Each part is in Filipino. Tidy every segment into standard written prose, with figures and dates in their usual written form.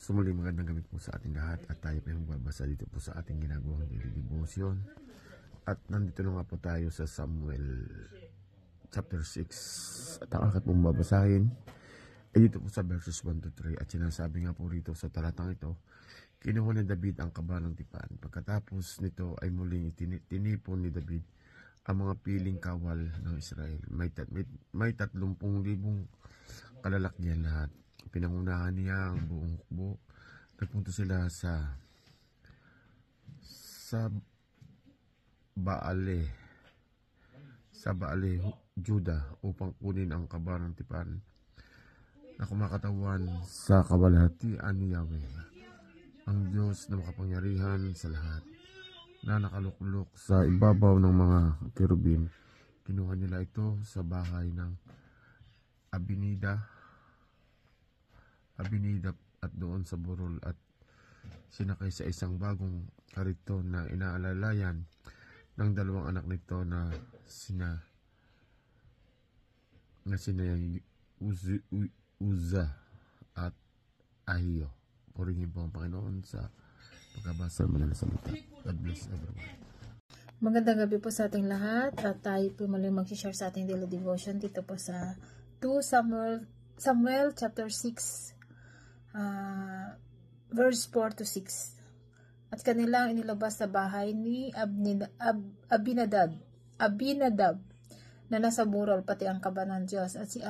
Sumuli magandang gabi po sa ating lahat at tayo po yung magbabasa dito po sa ating ginagawang daily devotion. At nandito na nga po tayo sa Samuel chapter 6 at ang akat pong babasahin ay dito po sa verses 1 to 3 at sinasabi nga po rito sa talatang ito, kinuha ni David ang kaba ng tipan. Pagkatapos nito ay muling tinipon ni David ang mga piling kawal ng Israel. May 30,000 kalalakyan lahat. Pinangunahan niya ang buong hukbo. Nagpunta sila sa Baale Juda upang kunin ang kaba ng tipan na kumakatawan sa kabalhatian ni Yahweh, ang Diyos na makapangyarihan sa lahat, na nakaluklok sa ibabaw ng mga kerubin. Kinuha nila ito sa bahay ng Abinadab at doon sa burol at sinakay sa isang bagong kariton na inaalalayan ng dalawang anak nito na sina Uza at Ahio. Purihin po ang Panginoon sa pagkabasa ng mga salita. God bless everyone. Magandang gabi po sa ating lahat at tayo po muli mag-share sa ating daily devotion dito po sa 2 Samuel chapter 6 verse 4 to 6. At kanilang inilabas sa bahay ni Abinadab na nasa burol pati ang kaban ng Diyos, at si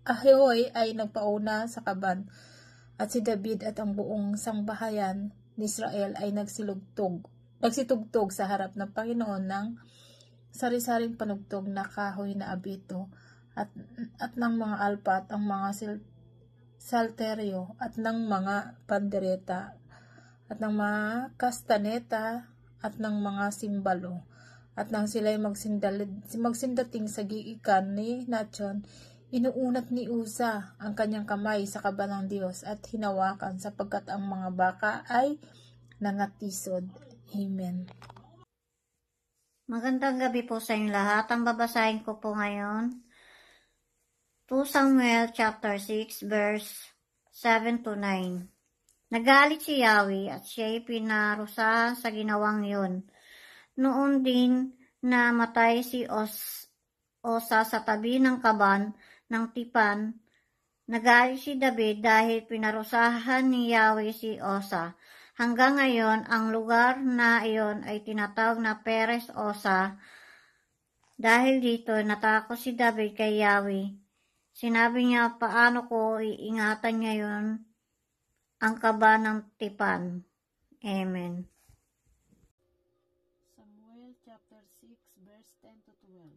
Ahoy ay nagpauna sa kaban, at si David at ang buong sangbahayan ni Israel ay nagsitugtog sa harap ng Panginoon ng sari-saring panugtog na kahoy na abito at ng mga alpa at ang mga salteryo at ng mga pandereta at ng mga kastaneta at ng mga simbalo, at nang sila'y magsindating sa giikan ni Nachon, inuunat ni Uza ang kanyang kamay sa kaba ng Diyos at hinawakan, sapagkat ang mga baka ay nangatisod. Amen. Magandang gabi po sa inyong lahat. Ang babasahin ko po ngayon, 2 Samuel chapter 6 verse 7 to 9. Nagalit si Yahweh at siya'y pinarusahan sa ginawang yun. Noon din na matay si Osa sa tabi ng kaban ng tipan. Nagalit si David dahil pinarusahan ni Yahweh si Osa. Hanggang ngayon, ang lugar na iyon ay tinatawag na Peres Osa. Dahil dito, natakot si David kay Yahweh. Sinabi niya, paano ko iingatan ngayon ang kaba ng tipan? Amen. Samuel chapter 6 verse 10 to 12.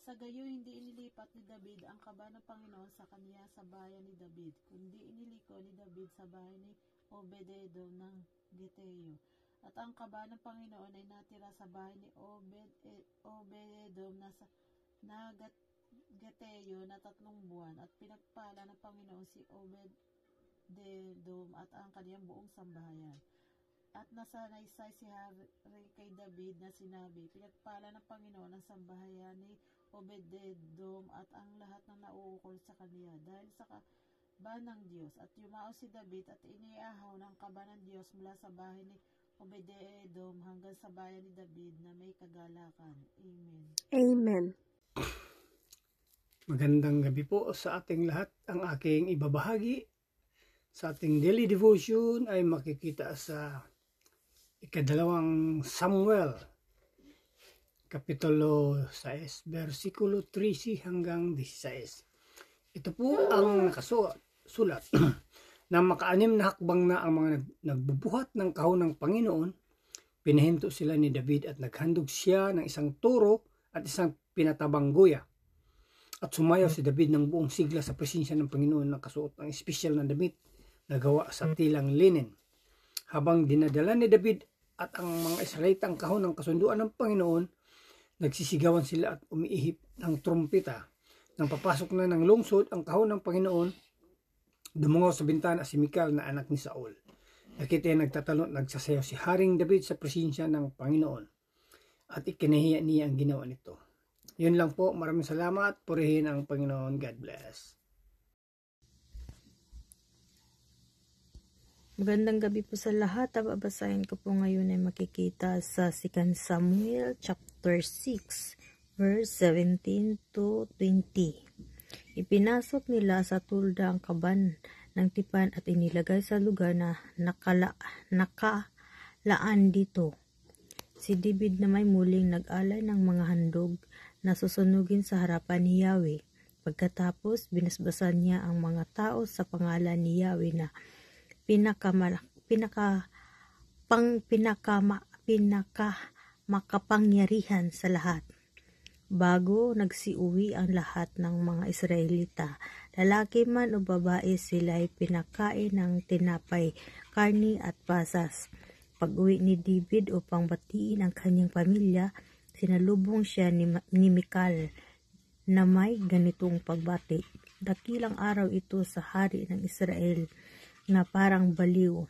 Sa gayo hindi inilipat ni David ang kaba ng Panginoon sa kaniya sa bayan ni David, kundi iniliko ni David sa bahay ni Obed-edom ng Giteo. At ang kaba ng Panginoon ay natira sa bahay ni Obed-edom na Giteo na 3 buwan, at pinagpala ng Panginoon si Obed-edom at ang kaniyang buong sambahayan. At nasanaysay si Hari kay David na sinabi, pinagpala ng Panginoon ang sambahayan ni Obed-edom at ang lahat ng nauukol sa kaniya dahil sa kaba ng Diyos. At yumao si David at iniahaw ng kaba ng Diyos mula sa bahay ni Obed-edom hanggang sa bayan ni David na may kagalakan. Amen. Amen. Magandang gabi po sa ating lahat. Ang aking ibabahagi sa ating daily devotion ay makikita sa ikadalawang Samuel, Kapitulo 6, versikulo 13 hanggang 16. Ito po ang nakasulat na maka-6 na hakbang na ang mga nagbubuhat ng kahon ng Panginoon. Pinahinto sila ni David at naghandog siya ng isang turo at isang pinatabang guya. At sumayaw si David ng buong sigla sa presensya ng Panginoon, nakasuot ng espesyal na damit na gawa sa tilang linen. Habang dinadala ni David at ang mga Israelita ang kahon ng kasunduan ng Panginoon, nagsisigawan sila at umiihip ng trumpeta. Nang papasok na ng lungsod ang kahon ng Panginoon, dumungaw sa bintana si Mikal na anak ni Saul. Nakita niya nagtatalon at nagsasayaw si Haring David sa presensya ng Panginoon, at ikinahiya niya ang ginawa nito. Yun lang po. Maraming salamat. Purihin ang Panginoon. God bless. Magandang gabi po sa lahat. Babasahin ko po ngayon ay makikita sa 2 Samuel chapter 6 verse 17 to 20. Ipinasok nila sa tulda ang kaban ng tipan at inilagay sa lugar na nakalaan dito. Si David na may muling nag-alay ng mga handog na susunugin sa harapan ni Yahweh. Pagkatapos, binasbasan niya ang mga tao sa pangalan ni Yahweh na pinakamakapangyarihan sa lahat. Bago nagsiuwi ang lahat ng mga Israelita, lalaki man o babae, sila'y pinakain ng tinapay, karni at pasas. Pag-uwi ni David upang batiin ang kanyang pamilya, sinalubong siya ni Mikal na may ganitong pagbati. Dakilang araw ito sa hari ng Israel na parang baliw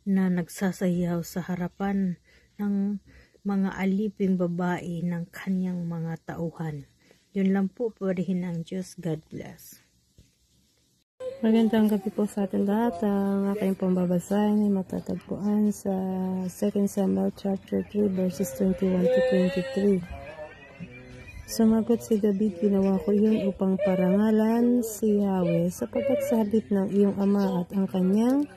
na nagsasayaw sa harapan ng mga aliping babae ng kanyang mga tauhan. Yun lang po, purihin ng Diyos. God bless. Magandang gabi po sa ating lahat. Ang aking pambabasahin ay matatagpuan sa 2 Samuel chapter 3 verses 21 to 23. Sumagot si David, ginawa ko iyon upang parangalan si Yahweh, sapagkat sa halip ng iyong ama at ang kanyang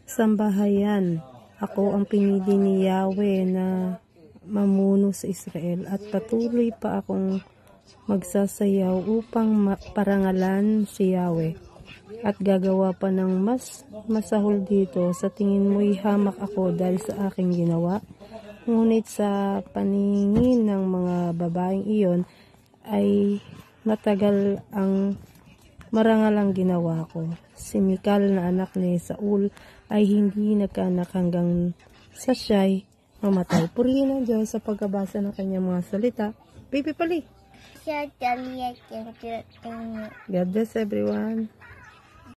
sambahayan, ako ang pinili ni Yahweh na mamuno sa Israel, at patuloy pa akong magsasayaw upang parangalan si Yahweh. At gagawa pa ng mas masahol dito. Sa tingin mo'y hamak ako dahil sa aking ginawa? Ngunit sa paningin ng mga babaeng iyon ay matagal ang marangal ang ginawa ko. Si Mikal na anak ni Saul ay hindi nagkaanak hanggang sa siya'y mamatay. Purihin ang Diyos sa pagkabasa ng kanyang mga salita. Baby Pali! God bless everyone.